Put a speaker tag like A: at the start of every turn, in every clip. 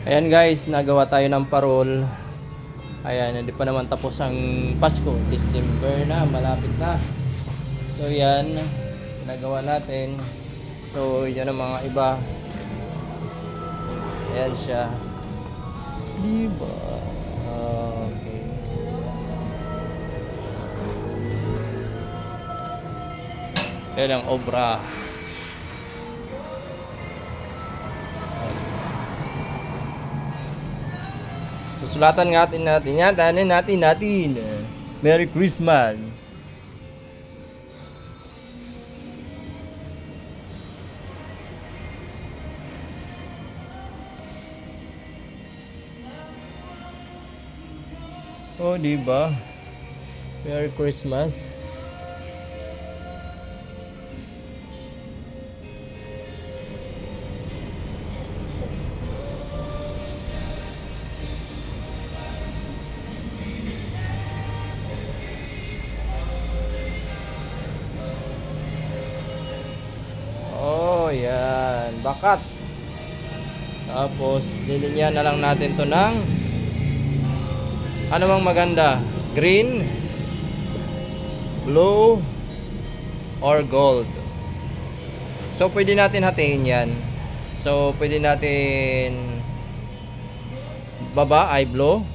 A: Ayan guys, nagawa tayo ng parol. Ayan, hindi pa naman tapos ang Pasko. December na, malapit na. So yan, nagawa natin. So yan ang mga iba. Ayan siya. Diba? Okay. Ayan ang obra. Susulatan natin yan. Tanin natin. Merry Christmas. Oh, diba? Merry Christmas. Oh, yan. Bakat. Tapos, lilinyan na lang natin to ng ano mang maganda. Green, blue, or gold. So, pwede natin hatiin yan. So, pwede natin baba ay blue.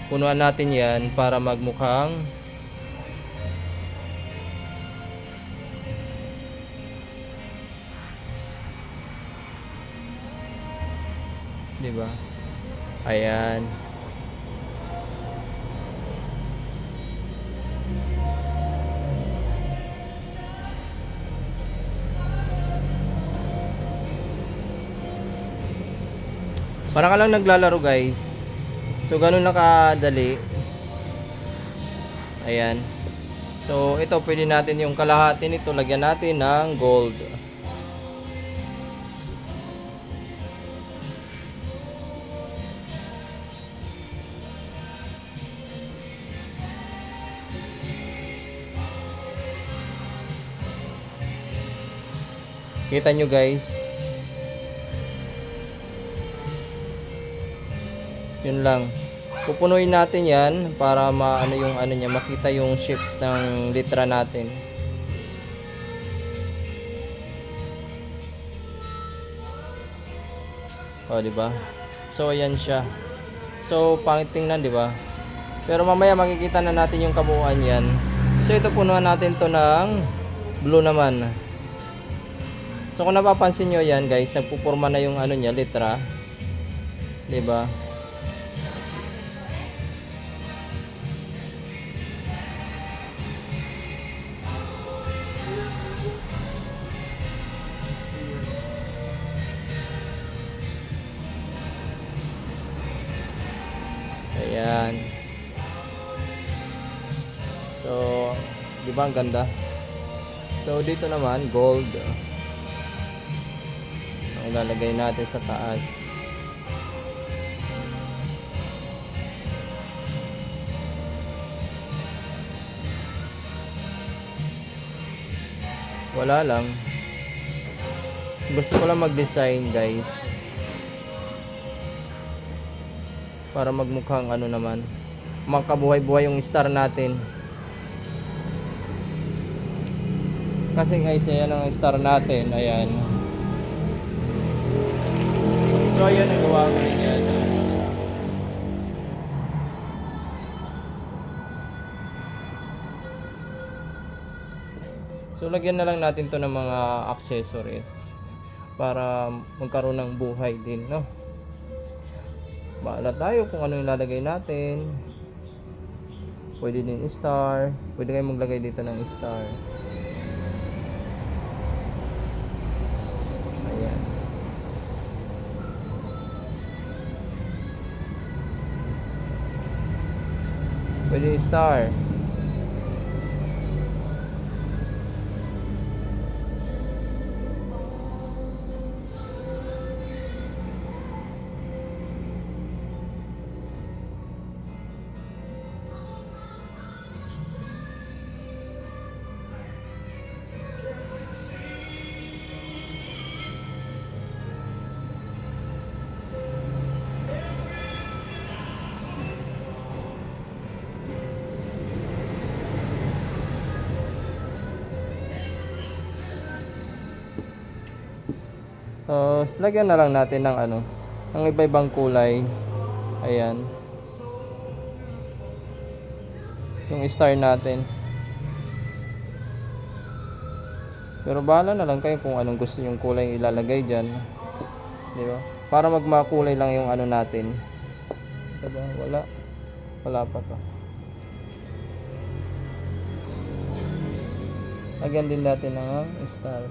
A: Punuan natin yan para magmukhang diba? Ayan. Parang ka lang naglalaro guys. So ganun lang kadali. Ayan. So ito pwede natin yung kalahati nito lagyan natin ng gold. Kita nyo guys. Yun lang. Pupunuin natin yan para maano yung ano niya, makita yung shape ng litra natin. O, di ba? So ayan siya. So pangit tingnan, di ba? Pero mamaya makikita na natin yung kabuuan yan. So ito punuan natin to ng blue naman. So kung napapansin nyo yan guys, nagpupurma na yung ano niya, litra. Diba? Ayan. So, diba ang ganda? So dito naman, gold. Ilalagay natin sa taas. Wala lang. Gusto ko lang mag-design guys. Para magmukhang ano naman. Makabuhay-buhay yung star natin. Kasi guys, ayan ang star natin. Ayan. So ayan ang gawa ko rin yan. So lagyan na lang natin to ng mga accessories para magkaroon ng buhay din, no? Bahala tayo kung ano yung lalagay natin. Pwede din star. Pwede kayong maglagay dito ng star. Pwede star. Tapos, lagyan na lang natin ng ano, ng iba-ibang kulay. Ayan. Yung star natin. Pero bahala na lang kayo kung anong gusto yung kulay ilalagay dyan. Di ba? Para magmakulay lang yung ano natin. Ito ba? Wala. Wala pa to. Lagyan din natin ng star.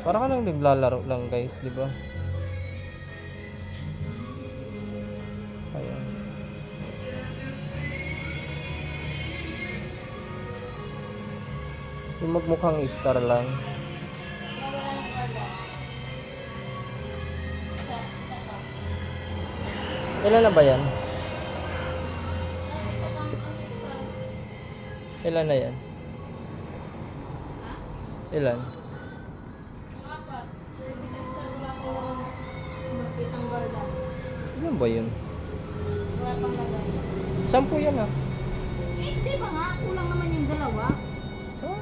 A: Para ka lang naglalaro lang guys, di ba? Ayan. Yung magmukhang star lang. Ilan na ba yan? Ilan na yan? Ilan? Ilan ba yun? Sampu yan ah.
B: Eh, di ba nga? Kulang naman yung dalawa.
A: Huh?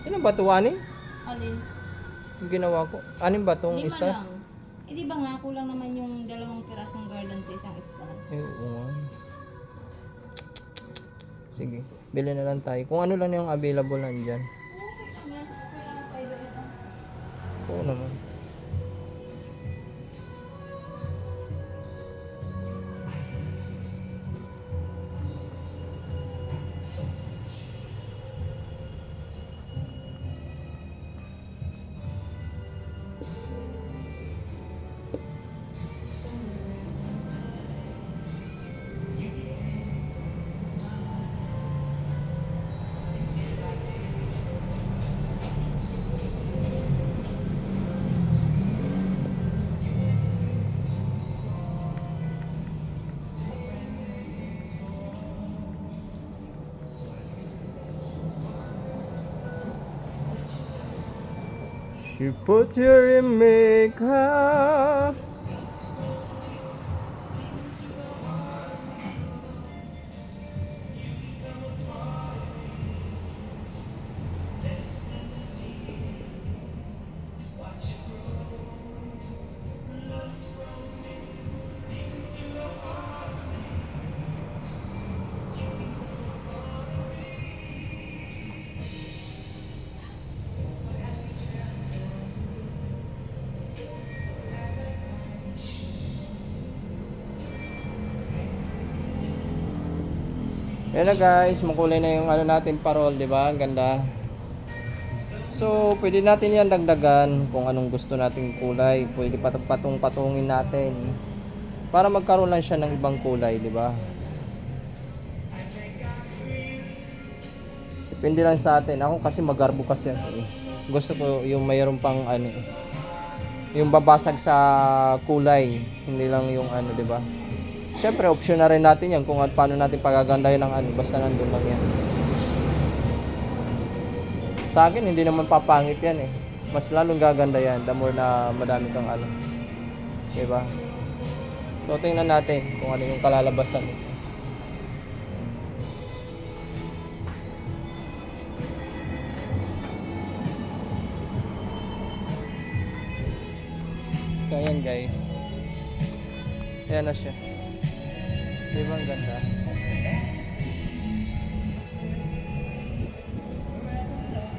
A: Ilan ba ito? Anim?
B: Alin?
A: Yung ginawa ko. Anim ba itong
B: 5
A: star?
B: lang. Eh, di ba nga? Kulang naman yung dalawang pirasong garland sa isang star.
A: Eh, oo nga. Sige. Bili na lang tayo. Kung ano lang yung available nandyan.
B: Okay lang yan. Kailangan pa ito.
A: Oo naman. You put your makeup. Yan na guys, makulay na yung ano natin parol, di ba? Ang ganda. So, pwede natin yan dagdagan kung anong gusto nating kulay. Pwede patong-patungin natin para magkaroon lang siya ng ibang kulay, di ba? Depende lang sa atin. Ako kasi magarbo kasi ako eh. Gusto ko yung mayroon pang ano, yung babasag sa kulay, hindi lang yung ano, di ba? Siyempre, option na rin natin yan kung paano natin pagagandahin ng ano, basta nandun lang yan. Sa akin, hindi naman papangit yan eh. Mas lalong gaganda yan, the more na madami kang ano. Diba? So, tingnan natin kung ano yung kalalabasan nito. So, ayan guys. Ayan na siya. Diba ang ganda?